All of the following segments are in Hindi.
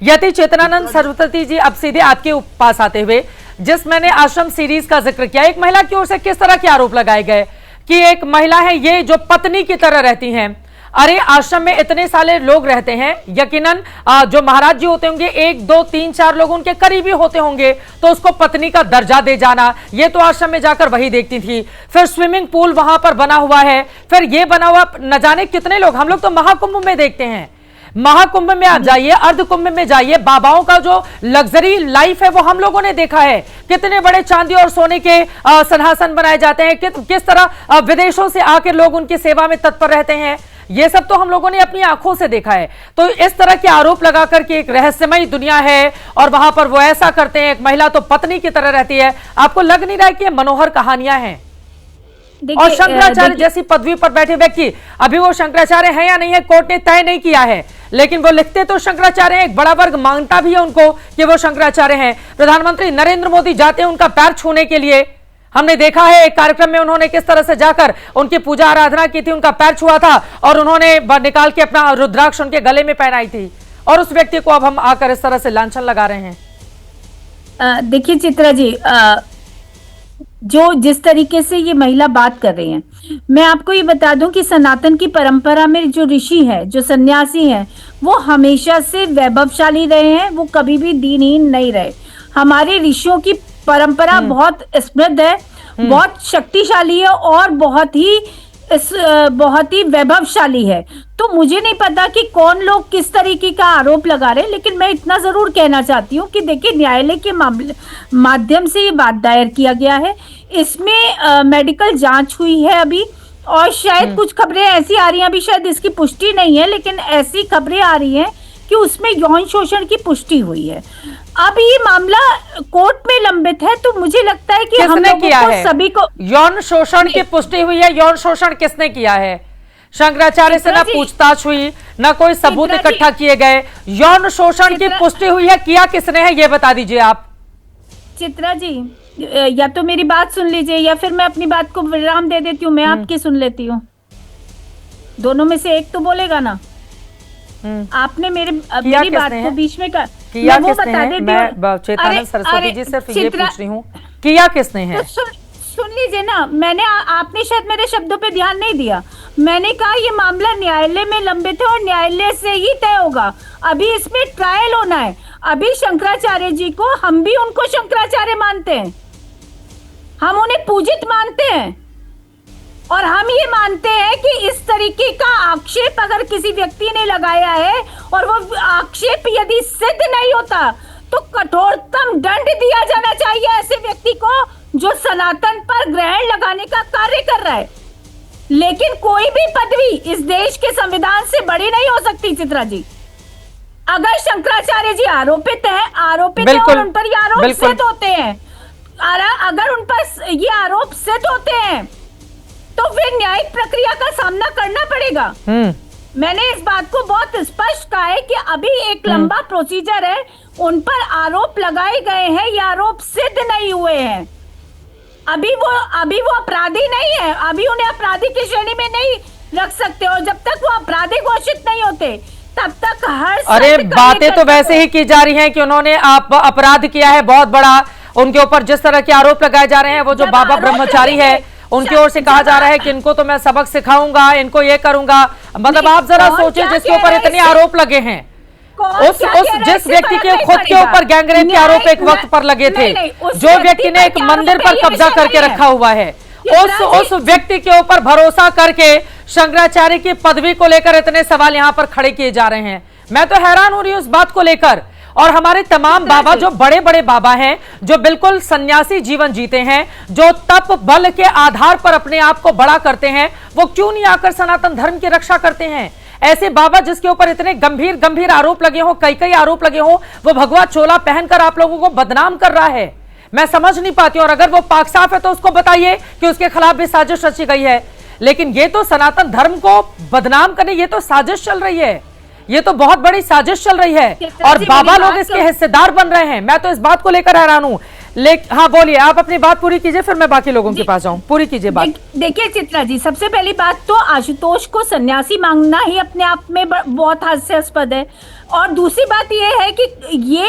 यति चेतनानंद सरस्वती जी, अब सीधे आपके पास आते हुए, जिस मैंने आश्रम सीरीज का जिक्र किया, एक महिला की ओर से किस तरह के आरोप लगाए गए कि एक महिला है ये जो पत्नी की तरह रहती हैं। अरे आश्रम में इतने सारे लोग रहते हैं, यकीनन जो महाराज जी होते होंगे 1 2 3 4 लोग उनके करीबी होते होंगे, तो उसको पत्नी का दर्जा दे जाना, ये तो आश्रम में जाकर वही देखती थी। फिर स्विमिंग पूल वहां पर बना हुआ है, फिर ये बना हुआ न जाने कितने लोग, हम लोग तो महाकुंभ में देखते हैं, महाकुंभ में आप जाइए, अर्ध कुंभ में जाइए, बाबाओं का जो लग्जरी लाइफ है वो हम लोगों ने देखा है। कितने बड़े चांदी और सोने के सिंहासन बनाए जाते हैं, किस तरह विदेशों से आकर लोग उनकी सेवा में तत्पर रहते हैं, ये सब तो हम लोगों ने अपनी आंखों से देखा है। तो इस तरह के आरोप लगा करके एक रहस्यमयी दुनिया है और वहां पर वो ऐसा करते हैं, एक महिला तो पत्नी की तरह रहती है। आपको लग नहीं रहा है कि ये मनोहर कहानियां हैं? और शंकराचार्य जैसी पदवी पर बैठे व्यक्ति, अभी वो शंकराचार्य हैं या नहीं है कोर्ट ने तय नहीं किया है, लेकिन वो लिखते तो शंकराचार्य हैं, एक बड़ा वर्ग मांगता भी है उनको कि वो शंकराचार्य हैं। प्रधानमंत्री नरेंद्र मोदी जाते हैं उनका पैर छूने के लिए, हमने देखा है एक कार्यक्रम में उन्होंने किस तरह से जाकर उनकी पूजा आराधना की थी, उनका पैर छुआ था और उन्होंने निकाल के अपना रुद्राक्ष उनके गले में पहनाई थी, और उस व्यक्ति को अब हम आकर इस तरह से लांछन लगा रहे हैं। देखिए चित्रा जी, जो जिस तरीके से ये महिला बात कर रही हैं, मैं आपको ये बता दूं कि सनातन की परंपरा में जो ऋषि हैं, जो सन्यासी हैं, वो हमेशा से वैभवशाली रहे हैं, वो कभी भी दीनहीन नहीं रहे। हमारे ऋषियों की परंपरा बहुत समृद्ध है, बहुत शक्तिशाली है और बहुत ही वैभवशाली है। तो मुझे नहीं पता कि कौन लोग किस तरीके का आरोप लगा रहे हैं, लेकिन मैं इतना जरूर कहना चाहती हूँ कि देखिए, न्यायालय के माध्यम से ये बात दायर किया गया है, इसमें मेडिकल जांच हुई है अभी, और शायद कुछ खबरें ऐसी आ रही हैं, अभी शायद इसकी पुष्टि नहीं है, लेकिन ऐसी खबरें आ रही हैं कि उसमें यौन शोषण की पुष्टि हुई है। अब ये मामला कोर्ट में लंबित है, तो मुझे लगता है कि हम लोगों को सभी को यौन शोषण की पुष्टि हुई है। यौन शोषण किसने किया है? शंकराचार्य से ना पूछताछ हुई, ना कोई सबूत इकट्ठा किए गए, यौन शोषण की पुष्टि हुई है, किया किसने है ये बता दीजिए आप। चित्रा जी, या तो मेरी बात सुन लीजिए या फिर मैं अपनी बात को विराम दे देती हूँ, मैं आपकी सुन लेती हूँ, दोनों में से एक तो बोलेगा ना। आपने मेरी बात को बीच में किया वो बता देती हूँ। चेतनानंद सरस्वती जी, सिर्फ ये पूछ रही हूँ, किया किसने है? तो सुन लीजिए ना, आपने शायद मेरे शब्दों पे ध्यान नहीं दिया। मैंने कहा ये मामला न्यायालय में लंबित है और न्यायालय से ही तय होगा। अभी इसमें ट्रायल होना है। अभी शंकराचार्य जी को, हम भी उनको शंकराचार्य मानते हैं, हम उन्हें पूजित मानते हैं, और हम ये मानते हैं कि इस तरीके का आक्षेप अगर किसी व्यक्ति ने लगाया है और वो आक्षेप यदि सिद्ध नहीं होता, तो कठोरतम दंड दिया जाना चाहिए ऐसे व्यक्ति को जो सनातन पर ग्रहण लगाने का कार्य कर रहा है। लेकिन कोई भी पदवी इस देश के संविधान से बड़ी नहीं हो सकती चित्रा जी। अगर शंकराचार्य जी आरोपित है और उन पर ये आरोप सिद्ध होते हैं, अगर उन पर ये आरोप सिद्ध होते हैं, तो फिर न्यायिक प्रक्रिया का सामना करना पड़ेगा। मैंने इस बात को बहुत स्पष्ट कहा है कि अभी एक लंबा प्रोसीजर है, उन पर आरोप लगाए गए हैं, ये आरोप सिद्ध नहीं हुए हैं। अभी वो अपराधी नहीं है, अभी उन्हें अपराधी की श्रेणी में नहीं रख सकते, और जब तक वो अपराधी घोषित नहीं होते तब तक अरे बातें तो वैसे ही की जा रही हैं कि उन्होंने अपराध किया है बहुत बड़ा, उनके ऊपर जिस तरह के आरोप लगाए जा रहे हैं, वो जो बाबा ब्रह्मचारी है उनकी ओर से कहा जा रहा है कि इनको तो मैं सबक सिखाऊंगा, इनको ये करूंगा। मतलब आप जरा सोचिए, जिसके ऊपर इतने आरोप लगे हैं, जिस व्यक्ति के खुद के ऊपर गैंगरेप के आरोप एक वक्त पर लगे थे, जो व्यक्ति ने एक मंदिर पर कब्जा करके रखा हुआ है, उस व्यक्ति के ऊपर भरोसा करके शंकराचार्य की पदवी को लेकर इतने सवाल यहाँ पर खड़े किए जा रहे हैं। मैं तो हैरान हो रही हूँ इस बात को लेकर। और हमारे तमाम बाबा, जो बड़े बड़े बाबा हैं, जो बिल्कुल सन्यासी जीवन जीते हैं, जो तप बल के आधार पर अपने आप को बड़ा करते हैं, वो क्यों नहीं आकर सनातन धर्म की रक्षा करते हैं? ऐसे बाबा जिसके ऊपर इतने गंभीर गंभीर आरोप लगे हो, कई आरोप लगे हो, वो भगवा चोला पहनकर आप लोगों को बदनाम कर रहा है। मैं समझ नहीं पाती। और अगर वो पाक साफ है तो उसको बताइए कि उसके खिलाफ भी साजिश रची गई है, लेकिन ये तो सनातन धर्म को बदनाम करने, ये तो साजिश चल रही है, ये तो बहुत बड़ी साजिश चल रही है, और बाबा लोग इसके हिस्सेदार बन रहे हैं। मैं तो इस बात को लेकर हैरान हूं। हाँ बोलिए, आप अपनी बात पूरी कीजिए, फिर मैं बाकी लोगों के पास जाऊं। पूरी कीजिए बात। देखिए चित्रा जी, सबसे पहली बात तो आशुतोष को सन्यासी मांगना ही अपने आप में बहुत हास्यास्पद है। और दूसरी बात यह है कि ये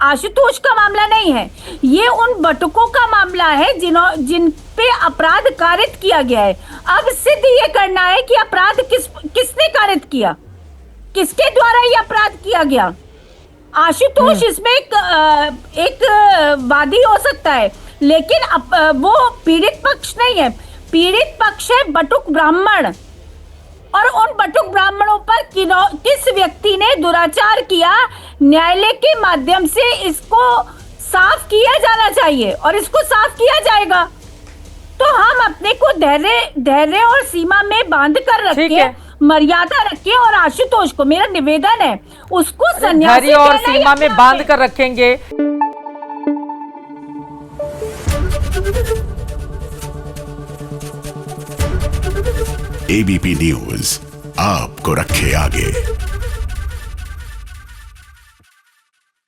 आशुतोष का मामला नहीं है, ये उन बटुकों का मामला है जिन पे अपराध कारित किया गया है। अब सिद्ध ये करना है कि अपराध किसने कारित किया, किसके द्वारा ये अपराध किया गया। आशुतोष इसमें एक वादी हो सकता है, लेकिन वो पीड़ित पक्ष नहीं है। पीड़ित पक्ष है बटुक ब्राह्मण, और उन बटुक ब्राह्मणों पर किस व्यक्ति ने दुराचार किया, न्यायालय के माध्यम से इसको साफ किया जाना चाहिए, और इसको साफ किया जाएगा। तो हम अपने को धैर्य और सीमा में बांध कर रखें, मर्यादा रखें, और आशुतोष को मेरा निवेदन है उसको सन्यासी और सीमा में बांध कर रखेंगे। एबीपी न्यूज आपको रखे आगे।